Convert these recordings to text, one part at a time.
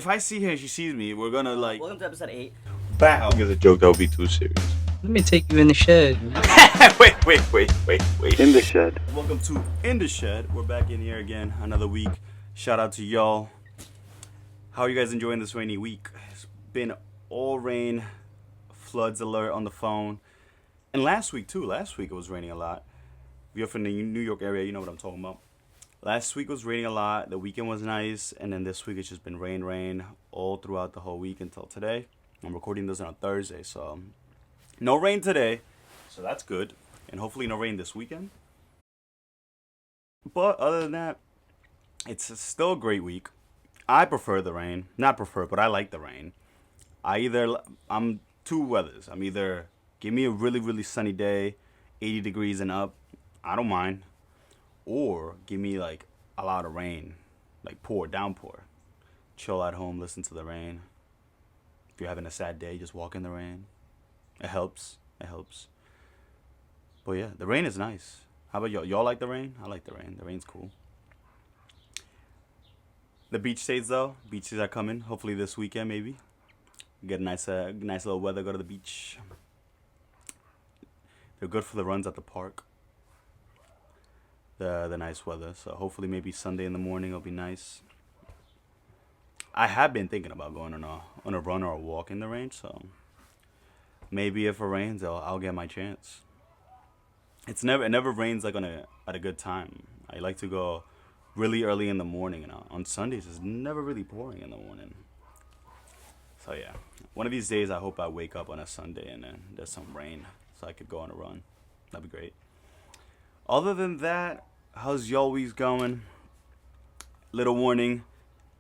If I see her and she sees me, we're gonna like. Welcome to episode 8. Bow. It's a joke that would be too serious. Let me take you in the shed. wait. In the shed. Welcome to In the Shed. We're back in here again, another week. Shout out to y'all. How are you guys enjoying this rainy week? It's been all rain, floods alert on the phone. And last week too. Last week it was raining a lot. If you're from the New York area, you know what I'm talking about. Last week was raining a lot. The weekend was nice. And then this week it's just been rain all throughout the whole week until today. I'm recording this on a Thursday, so no rain today. So that's good. And hopefully no rain this weekend. But other than that, it's still a great week. I prefer the rain. Not prefer, but I like the rain. I'm two weathers. I'm either give me a really, really sunny day, 80 degrees and up. I don't mind. Or give me like a lot of rain, like downpour. Chill at home, listen to the rain. If you're having a sad day, just walk in the rain. It helps. But yeah, the rain is nice. How about y'all? Y'all like the rain? I like the rain. The rain's cool. The beach days though, beaches are coming. Hopefully this weekend maybe. Get a nice little weather. Go to the beach. They're good for the runs at the park. The nice weather. So hopefully maybe Sunday in the morning will be nice. I have been thinking about going on a run or a walk in the rain. So maybe if it rains, I'll get my chance. It never rains like at a good time. I like to go really early in the morning, and on Sundays it's never really pouring in the morning. So yeah, one of these days I hope I wake up on a Sunday and then there's some rain so I could go on a run. That'd be great. Other than that, how's y'all weeks going? Little warning,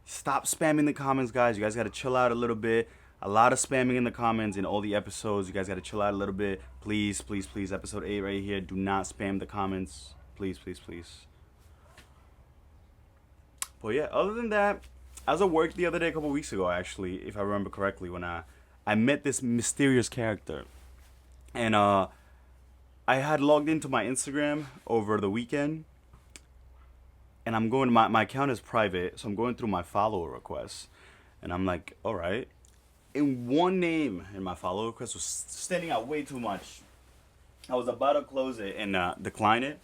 stop spamming the comments, guys. You guys gotta chill out a little bit. A lot of spamming in the comments in all the episodes. You guys gotta chill out a little bit. Please. Episode 8 right here. Do not spam the comments. Please. But yeah, other than that, I was at work the other day, a couple weeks ago, actually, if I remember correctly, when I met this mysterious character. And I had logged into my Instagram over the weekend. And I'm going, my account is private, so I'm going through my follower requests. And I'm like, all right. And one name in my follow request was standing out way too much. I was about to close it and decline it.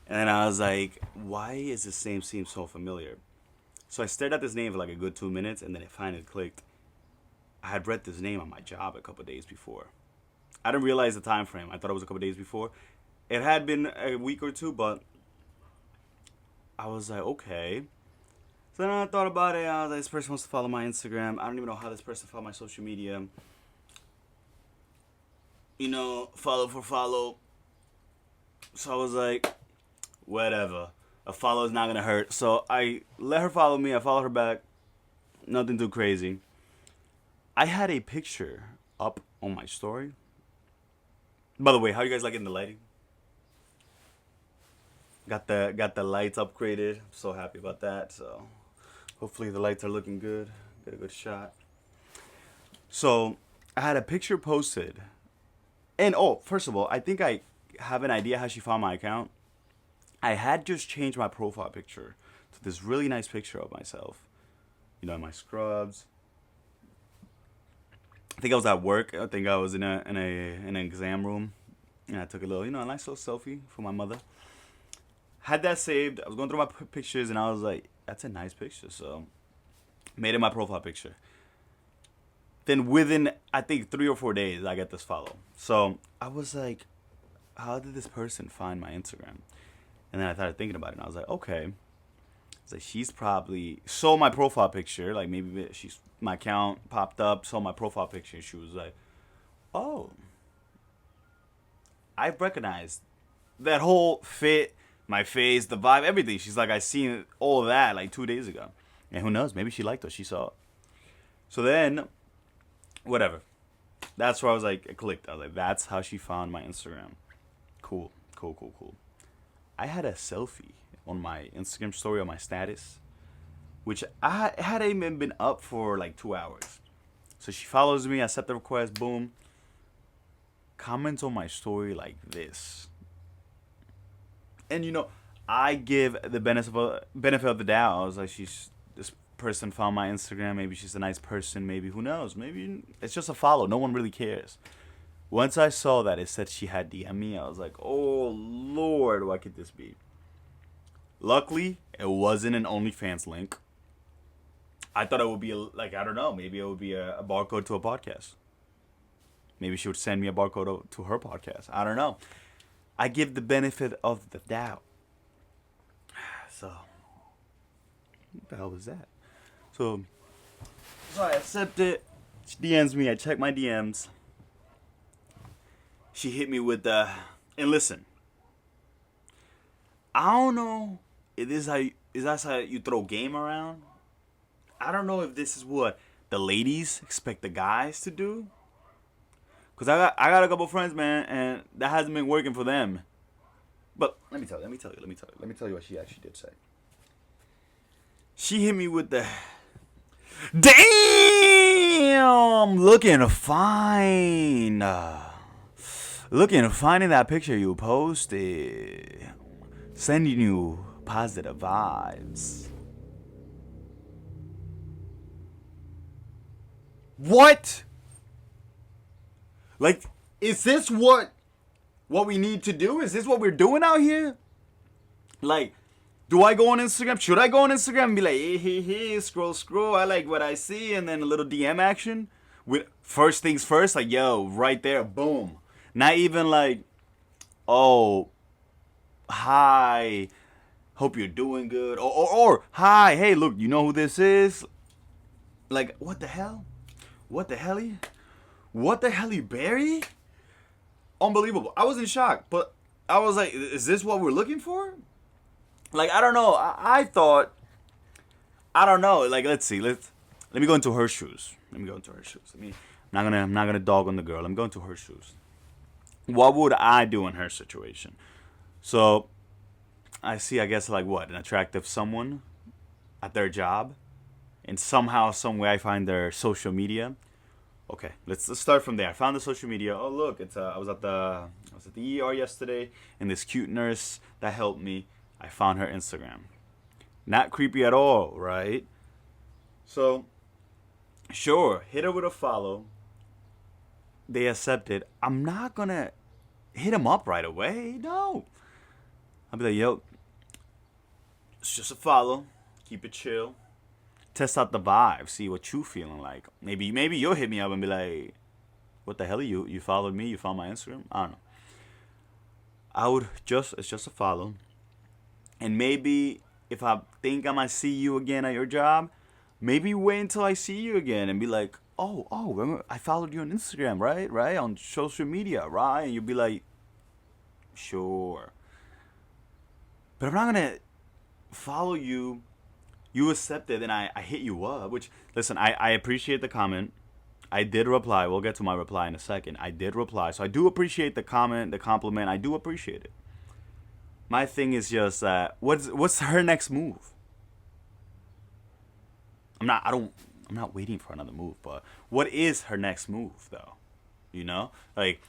And then I was like, why is this name seem so familiar? So I stared at this name for like a good 2 minutes, and then it finally clicked. I had read this name on my job a couple days before. I didn't realize the time frame. I thought it was a couple days before. It had been a week or two, but I was like, okay. So then I thought about it. I was like, this person wants to follow my Instagram. I don't even know how this person followed my social media. You know, follow for follow. So I was like, whatever. A follow is not going to hurt. So I let her follow me. I followed her back. Nothing too crazy. I had a picture up on my story. By the way, how you guys liking the lighting? Got the lights upgraded. I'm so happy about that. So hopefully the lights are looking good. Get a good shot. So I had a picture posted. And first of all, I think I have an idea how she found my account. I had just changed my profile picture to this really nice picture of myself. You know, in my scrubs. I think I was at work. I think I was in an exam room. And I took a nice little selfie for my mother. Had that saved. I was going through my pictures and I was like, that's a nice picture. So made it my profile picture. Then within, I think, 3 or 4 days, I get this follow. So I was like, how did this person find my Instagram? And then I started thinking about it and I was like, okay. So she's probably saw my profile picture. Like maybe my account popped up, saw my profile picture. And she was like, oh, I recognized that whole fit, my face, the vibe, everything. She's like, I seen all of that like 2 days ago. And who knows? Maybe she liked what she saw. So then, whatever. That's where I was like, it clicked. I was like, that's how she found my Instagram. Cool. I had a selfie on my Instagram story on my status, which I hadn't even been up for like 2 hours. So she follows me, I accept the request, boom. Comments on my story like this. And I give the benefit of the doubt. I was like, this person found my Instagram. Maybe she's a nice person. Maybe, who knows? Maybe it's just a follow. No one really cares. Once I saw that it said she had DM me, I was like, oh Lord, what could this be? Luckily, it wasn't an OnlyFans link. I thought it would be like, I don't know, maybe it would be a barcode to a podcast. Maybe she would send me a barcode to her podcast. I don't know. I give the benefit of the doubt. So, what the hell was that? So I accept it. She DMs me. I check my DMs. She hit me with the, and listen, I don't know if this is that how you throw game around. I don't know if this is what the ladies expect the guys to do. Cause I got a couple friends, man, and that hasn't been working for them. But let me tell you what she actually did say. She hit me with the, damn, looking fine. Looking fine in that picture you posted. Sending you positive vibes. What? Like, is this what we need to do? Is this what we're doing out here? Like, do I go on Instagram? Should I go on Instagram and be like, hey, scroll, I like what I see, and then a little DM action? With first things first, like, yo, right there, boom. Not even like, oh, hi, hope you're doing good. Or hi, hey, look, you know who this is? Like, what the hell? What the helly, Barry? Unbelievable. I was in shock, but I was like, is this what we're looking for? Like, I don't know. I thought, I don't know. Like, let's see. Let me go into her shoes. I'm not gonna dog on the girl. I'm going to her shoes. What would I do in her situation? So, I see, I guess, like what? An attractive someone at their job. And somehow, some way, I find their social media. Okay, let's start from there. I found the social media. Oh look, it's I was at the ER yesterday, and this cute nurse that helped me, I found her Instagram. Not creepy at all, right? So, sure, hit her with a follow. They accepted. I'm not gonna hit them up right away. No, I'll be like, yo, it's just a follow. Keep it chill. Test out the vibe, see what you feeling like. Maybe you'll hit me up and be like, what the hell are you? You followed me? You found my Instagram? I don't know. It's just a follow. And maybe if I think I might see you again at your job, maybe wait until I see you again and be like, oh, remember I followed you on Instagram, right? On social media, right? And you'll be like, sure. But I'm not going to follow you. You accepted and I hit you up, which, listen, I appreciate the comment. I did reply. We'll get to my reply in a second. I did reply. So I do appreciate the comment, the compliment. I do appreciate it. My thing is just what's her next move? I'm not waiting for another move, but what is her next move though? You know? Like,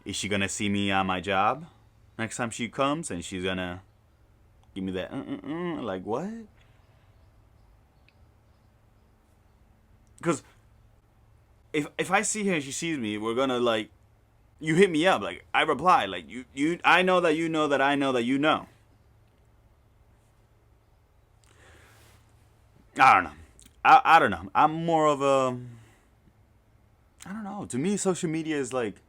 is she gonna see me on my job next time she comes and she's gonna give me that like what? Because if I see her and she sees me, we're gonna like, you hit me up, like I reply, like you I know that you know that I know that you know. I don't know. I don't know. I'm more of a, I don't know. To me, social media is like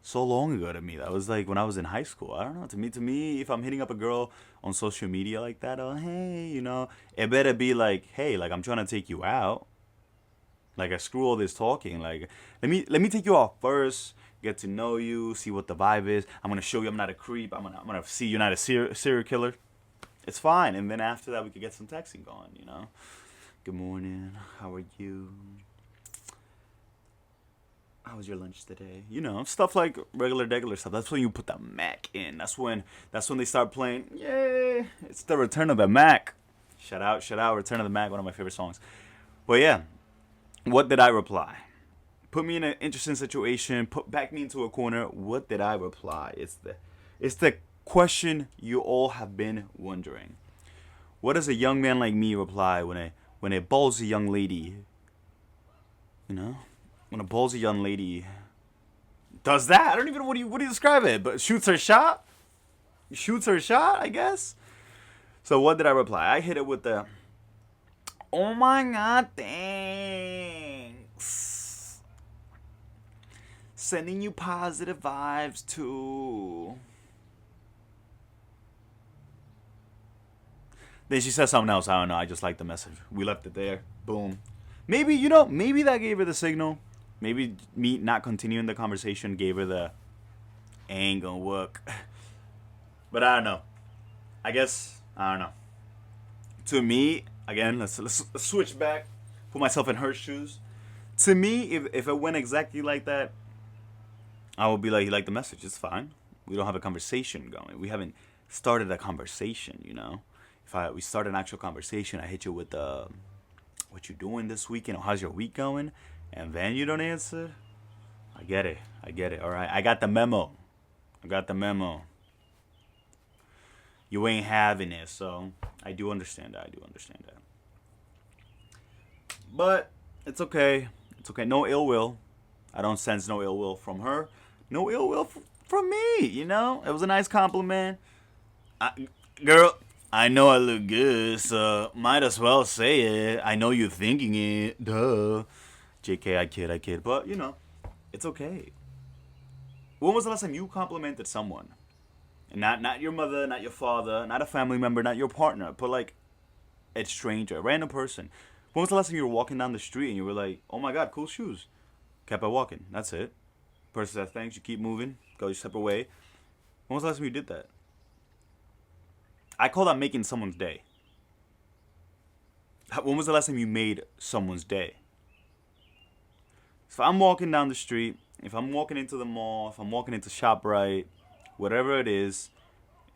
so long ago to me. That was like when I was in high school. I don't know. To me, if I'm hitting up a girl on social media like that, oh hey, you know, it better be like, hey, like I'm trying to take you out. Like, I screw all this talking. Like, let me take you out first, get to know you, see what the vibe is. I'm gonna show you I'm not a creep. I'm gonna see you're not a serial killer. It's fine. And then after that, we could get some texting going. You know, good morning. How are you? How was your lunch today? You know, stuff like regular stuff. That's when you put the Mack in. That's when they start playing. Yay! It's the Return of the Mack. Shout out, Return of the Mack, one of my favorite songs. But yeah. What did I reply? Put me in an interesting situation. Back me into a corner. What did I reply? It's the question you all have been wondering. What does a young man like me reply when when a ballsy young lady, you know, when a ballsy young lady does that. I don't even know what do you describe it, but shoots her shot. Shoots her shot, I guess. So what did I reply? I hit it with the, oh my god, thanks. Sending you positive vibes too. Then she said something else. I don't know. I just liked the message. We left it there. Boom. Maybe, maybe that gave her the signal. Maybe me not continuing the conversation gave her the, ain't gonna work. But I don't know. I guess, I don't know. To me, again, let's switch back. Put myself in her shoes. To me, if it went exactly like that, I would be like, you like the message. It's fine. We don't have a conversation going. We haven't started a conversation, If we start an actual conversation, I hit you with what you doing this weekend, or how's your week going, and then you don't answer. I get it. All right, I got the memo. You ain't having it, so I do understand that. But it's okay. No ill will. I don't sense no ill will from her. No ill will from me. It was a nice compliment. Girl, I know I look good, so might as well say it. I know you're thinking it. Duh. JK, I kid. But, it's okay. When was the last time you complimented someone? And not your mother, not your father, not a family member, not your partner, but like a stranger, a random person. When was the last time you were walking down the street and you were like, oh my god, cool shoes? Kept on walking. That's it. Person said thanks, you keep moving, go your separate way. When was the last time you did that? I call that making someone's day. When was the last time you made someone's day? If I'm walking down the street, if I'm walking into the mall, if I'm walking into ShopRite, whatever it is,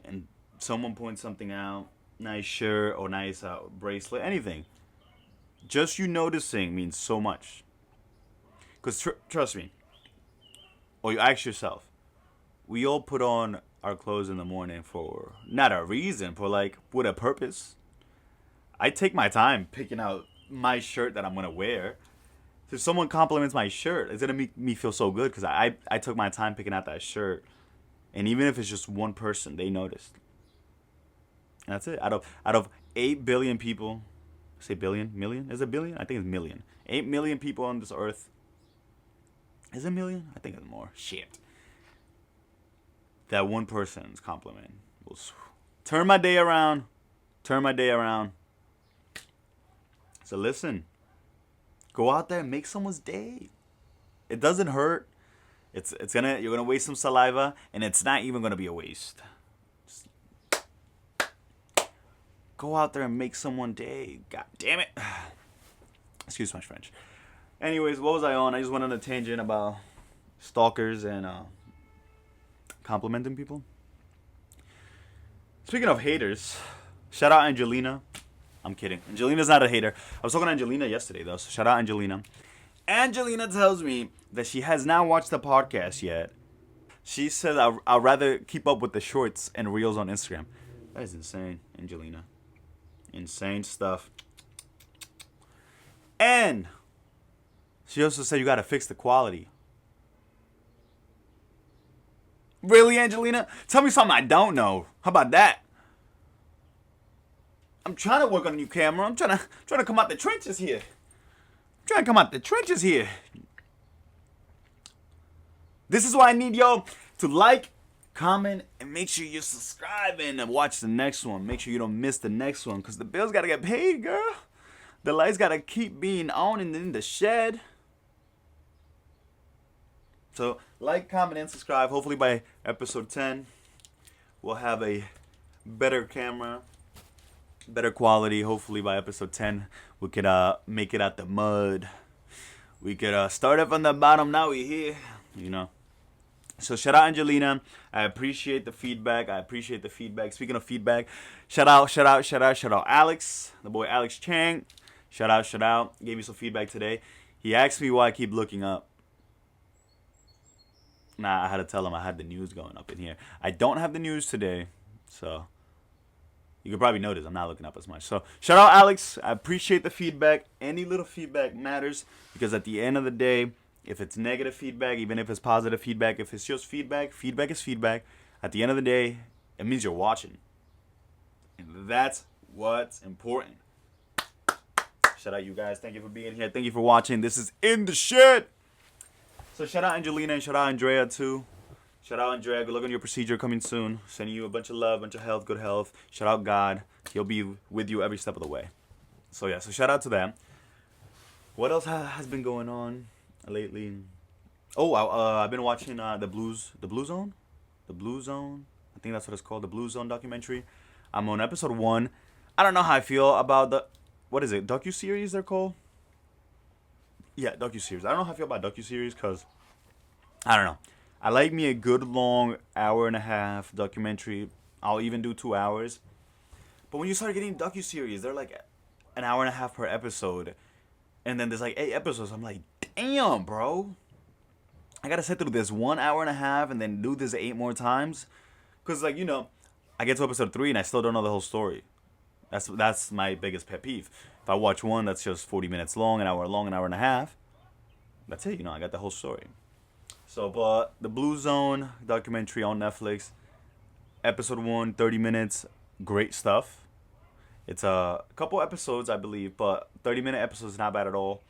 and someone points something out, nice shirt or nice bracelet, anything, just you noticing means so much. Because trust me, or you ask yourself, we all put on our clothes in the morning for not a reason, for like with a purpose. I take my time picking out my shirt that I'm gonna wear. If someone compliments my shirt, it's gonna make me feel so good because I took my time picking out that shirt. And even if it's just one person, they noticed. And that's it. Out of 8 billion people, say billion, million? Is it billion? I think it's million. 8 million people on this earth. Is it million? I think it's more. Shit. That one person's compliment will turn my day around. So listen. Go out there and make someone's day. It doesn't hurt. You're gonna waste some saliva, and it's not even gonna be a waste. Just go out there and make someone day. God damn it. Excuse my French. Anyways, what was I on? I just went on a tangent about stalkers and complimenting people. Speaking of haters, shout out Angelina. I'm kidding. Angelina's not a hater. I was talking to Angelina yesterday, though, so shout out Angelina. Angelina tells me that she has not watched the podcast yet. She says I'd rather keep up with the shorts and reels on Instagram. That is insane, Angelina. Insane stuff. And she also said you gotta fix the quality. Really, Angelina? Tell me something I don't know. How about that? I'm trying to work on a new camera. I'm trying to come out the trenches here. This is why I need y'all to like, comment, and make sure you're subscribing and watch the next one. Make sure you don't miss the next one, because the bills got to get paid, girl. The lights got to keep being on in the shed. So like, comment, and subscribe. Hopefully by episode 10, we'll have a better camera, better quality. Hopefully by episode 10, we could make it out the mud. We could start it from the bottom. Now we're here, So shout out Angelina. I appreciate the feedback. Speaking of feedback, shout out Alex, the boy Alex Chang. Shout out. Gave me some feedback today. He asked me why I keep looking up. Nah, I had to tell him I had the news going up in here. I don't have the news today, so You could probably notice I'm not looking up as much. So shout out Alex. I appreciate the feedback. Any little feedback matters because at the end of the day, if it's negative feedback, even if it's positive feedback, if it's just feedback, feedback is feedback. At the end of the day, it means you're watching. And that's what's important. Shout out you guys. Thank you for being here. Thank you for watching. This is InTheShed. So shout out Angelina and shout out Andrea too. Shout out Andrea. Good luck on your procedure coming soon. Sending you a bunch of love, bunch of health, good health. Shout out God. He'll be with you every step of the way. So yeah, so shout out to them. What else has been going on lately? Oh, I've been watching the BlueZone. I think that's what it's called, the BlueZone documentary. I'm on episode 1. I don't know how I feel about what is it, DocuSeries they're called? Yeah, DocuSeries. I don't know how I feel about DocuSeries because, I don't know. I like me a good long hour and a half documentary. I'll even do 2 hours. But when you start getting DocuSeries, they're like an hour and a half per episode. And then there's like 8 episodes. I'm like, damn, bro. I gotta sit through this 1 hour and a half and then do this 8 more times. Because, like, I get to episode 3 and I still don't know the whole story. That's my biggest pet peeve. If I watch one that's just 40 minutes long, an hour and a half, that's it. I got the whole story. So, but the BlueZone documentary on Netflix, episode 1, 30 minutes, great stuff. It's a couple episodes, I believe, but 30-minute episodes is not bad at all.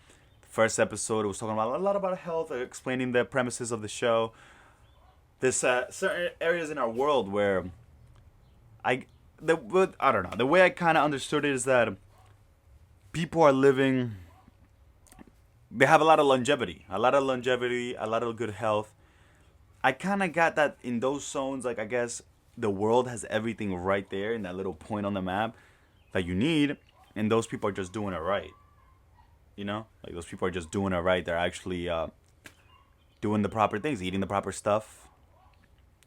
The first episode was talking about a lot about health, explaining the premises of the show. There's certain areas in our world where I don't know. The way I kind of understood it is that people are living. They have a lot of longevity, a lot of good health. I kind of got that in those zones. Like, I guess the world has everything right there in that little point on the map that you need, and those people are just doing it right. Like, those people are just doing it right. They're actually doing the proper things, eating the proper stuff.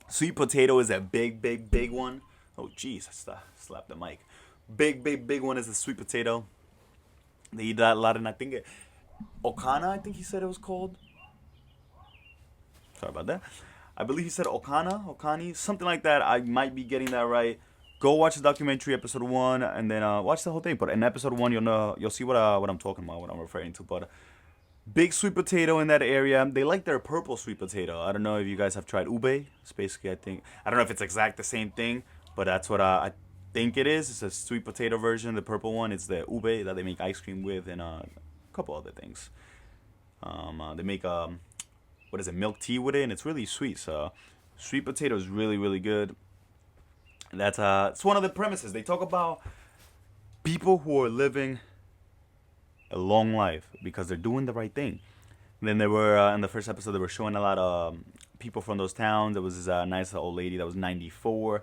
Sweet potato is a big one. Oh, jeez, I slapped the mic. Big one is the sweet potato. They eat that a lot, and I think Okana, I think he said it was called. Sorry about that. I believe he said Okani, something like that. I might be getting that right. Go watch the documentary, episode 1, and then watch the whole thing. But in episode 1, you'll see what I'm talking about, what I'm referring to. But big sweet potato in that area. They like their purple sweet potato. I don't know if you guys have tried ube. It's basically, I don't know if it's exact the same thing, but that's what I think it is. It's a sweet potato version. The purple one, it's the ube that they make ice cream with and a couple other things. They make milk tea with it, and it's really sweet. So sweet potato is really, really good. That's it's one of the premises. They talk about people who are living a long life because they're doing the right thing. And then they were in the first episode, they were showing a lot of people from those towns. There was this nice old lady that was 94.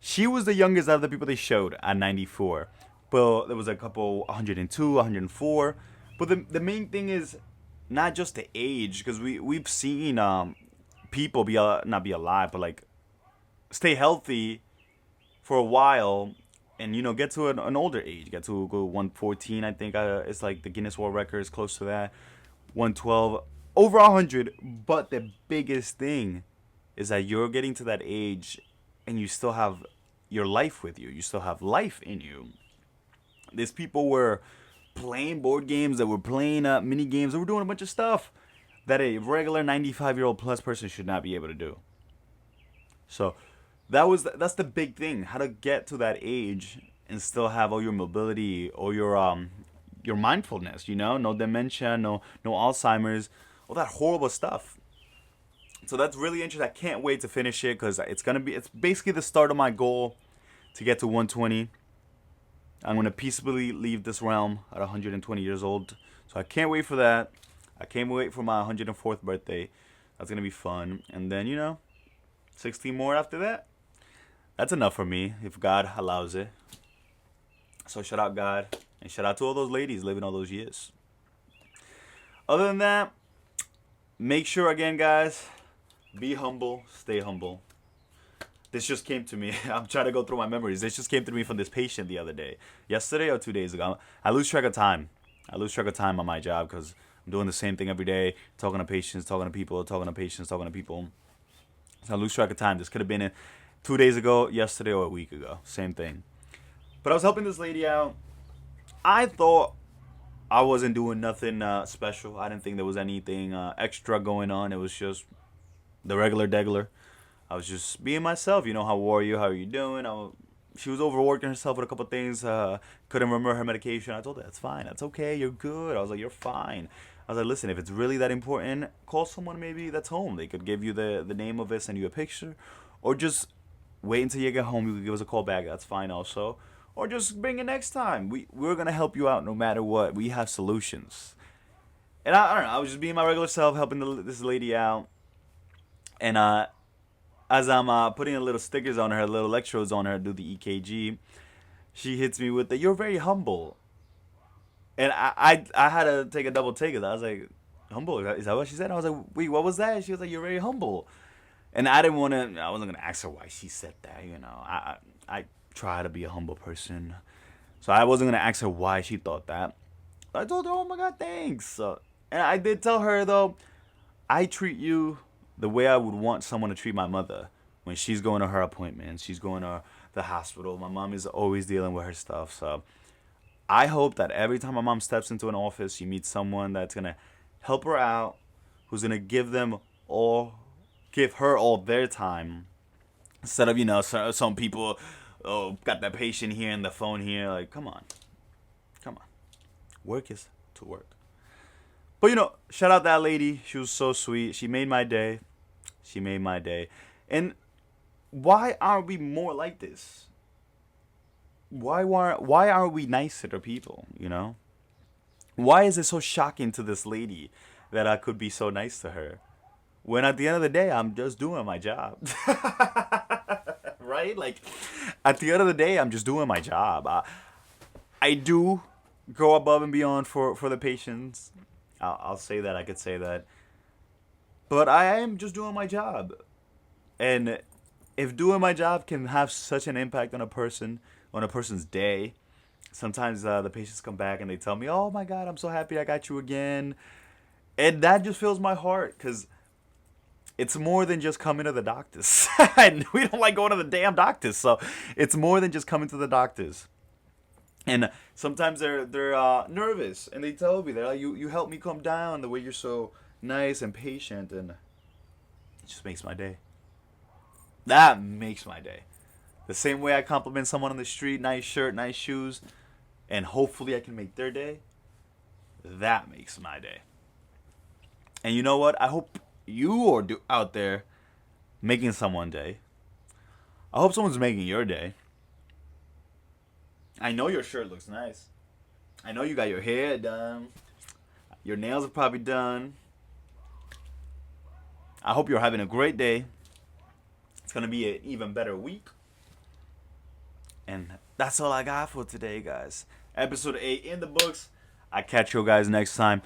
She was the youngest out of the people they showed at 94. But there was a couple 102, 104. But the main thing is not just the age, because we've seen people not be alive, but like stay healthy for a while, and get to an older age. Get to 114, I think it's like the Guinness World Record is close to that. 112, over 100. But the biggest thing is that you're getting to that age, and you still have your life with you. You still have life in you. These people were playing board games, they were playing mini games, they were doing a bunch of stuff that a regular 95-year-old plus person should not be able to do. So that's the big thing, how to get to that age and still have all your mobility, all your mindfulness, no dementia, no Alzheimer's, all that horrible stuff. So that's really interesting. I can't wait to finish it because it's basically the start of my goal to get to 120. I'm going to peaceably leave this realm at 120 years old. So I can't wait for that. I can't wait for my 104th birthday. That's going to be fun. And then, 16 more after that. That's enough for me, if God allows it. So shout out God. And shout out to all those ladies living all those years. Other than that, make sure, again, guys, be humble. Stay humble. This just came to me. I'm trying to go through my memories. This just came to me from this patient the other day. Yesterday or 2 days ago. I lose track of time. I lose track of time on my job because I'm doing the same thing every day. Talking to patients, talking to people, talking to patients, talking to people. So I lose track of time. This could have been 2 days ago, yesterday, or a week ago. Same thing. But I was helping this lady out. I thought I wasn't doing nothing special. I didn't think there was anything extra going on. It was just the regular degular. I was just being myself. You know, how are you? How are you doing? She was overworking herself with a couple things. Couldn't remember her medication. I told her, that's fine. That's okay. You're good. I was like, you're fine. I was like, listen, if it's really that important, call someone maybe that's home. They could give you the name of it, send you a picture. Or just wait until you get home. You could give us a call back. That's fine also. Or just bring it next time. We're going to help you out no matter what. We have solutions. And I don't know. I was just being my regular self, helping this lady out. And as I'm putting a little stickers on her, little electrodes on her, do the EKG, she hits me with the, you're very humble. And I had to take a double take of that. I was like, humble? Is that what she said? I was like, wait, what was that? And she was like, you're very humble. And I wasn't going to ask her why she said that, you know. I try to be a humble person. So I wasn't going to ask her why she thought that. I told her, oh my God, thanks. And I did tell her, though, I treat you the way I would want someone to treat my mother when she's going to her appointments, she's going to the hospital. My mom is always dealing with her stuff. So I hope that every time my mom steps into an office, she meets someone that's going to help her out, who's going to give her all their time. Instead of, you know, some people, got that patient here and the phone here. Like, come on. Work is to work. But, you know, shout out that lady. She was so sweet. She made my day. And why aren't we more like this? Why aren't we nicer to people, you know? Why is it so shocking to this lady that I could be so nice to her? When at the end of the day, I'm just doing my job. Right? Like, at the end of the day, I'm just doing my job. I do go above and beyond for the patients. I'll say that. I could say that. But I am just doing my job. And if doing my job can have such an impact on a person's day, sometimes the patients come back and they tell me, oh my God, I'm so happy I got you again. And that just fills my heart because it's more than just coming to the doctors. And we don't like going to the damn doctors. So it's more than just coming to the doctors. And sometimes they're nervous and they tell me, they're like, you help me calm down the way you're so nice and patient. And it just makes my day. That makes my day. The same way I compliment someone on the street, nice shirt, nice shoes, and hopefully I can make their day. That makes my day. And you know what? I hope you are out there making someone's day. I hope someone's making your day. I know your shirt looks nice. I know you got your hair done. Your nails are probably done. I hope you're having a great day. It's going to be an even better week. And that's all I got for today, guys. Episode 8 in the books. I catch you guys next time.